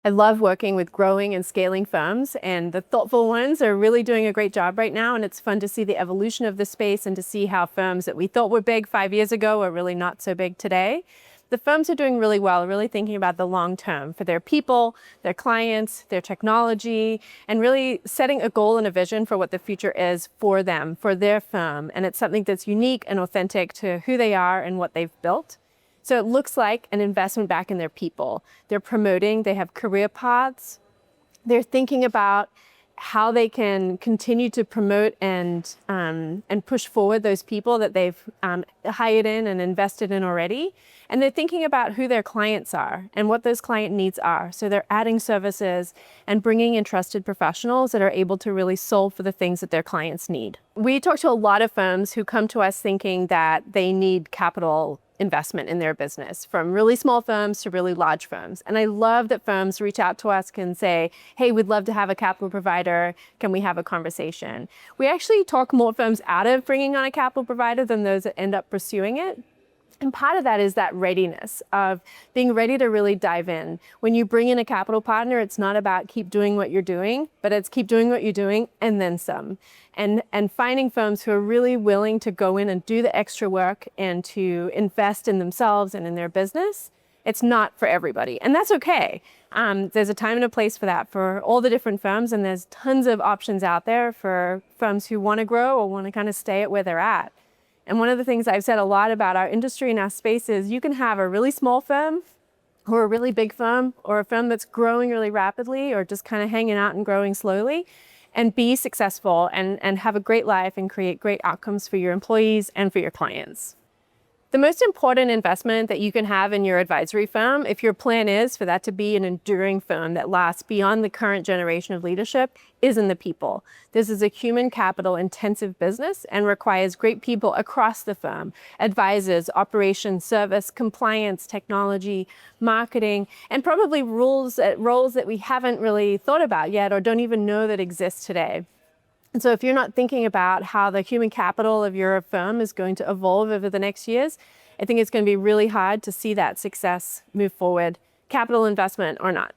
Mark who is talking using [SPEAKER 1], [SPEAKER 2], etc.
[SPEAKER 1] I love working with growing and scaling firms, and the thoughtful ones are really doing a great job right now. And it's fun to see the evolution of the space and to see how firms that we thought were big 5 years ago are really not so big today. The firms are doing really well, really thinking about the long term for their people, their clients, their technology, and really setting a goal and a vision for what the future is for them, for their firm. And it's something that's unique and authentic to who they are and what they've built. So it looks like an investment back in their people. They're promoting, they have career paths. They're thinking about how they can continue to promote and push forward those people that they've hired in and invested in already. And they're thinking about who their clients are and what those client needs are. So they're adding services and bringing in trusted professionals that are able to really solve for the things that their clients need. We talk to a lot of firms who come to us thinking that they need capital investment in their business, from really small firms to really large firms. And I love that firms reach out to us and say, hey, we'd love to have a capital provider. Can we have a conversation? We actually talk more firms out of bringing on a capital provider than those that end up pursuing it. And part of that is that readiness of being ready to really dive in. When you bring in a capital partner, it's not about keep doing what you're doing, but it's keep doing what you're doing and then some. And finding firms who are really willing to go in and do the extra work and to invest in themselves and in their business. It's not for everybody, and that's okay. There's a time and a place for that for all the different firms, and there's tons of options out there for firms who want to grow or want to kind of stay at where they're at. And one of the things I've said a lot about our industry and our space is you can have a really small firm or a really big firm or a firm that's growing really rapidly or just kind of hanging out and growing slowly and be successful and have a great life and create great outcomes for your employees and for your clients. The most important investment that you can have in your advisory firm, if your plan is for that to be an enduring firm that lasts beyond the current generation of leadership, is in the people. This is a human capital intensive business and requires great people across the firm: advisors, operations, service, compliance, technology, marketing, and probably roles that we haven't really thought about yet or don't even know that exist today. And so if you're not thinking about how the human capital of your firm is going to evolve over the next years, I think it's going to be really hard to see that success move forward, capital investment or not.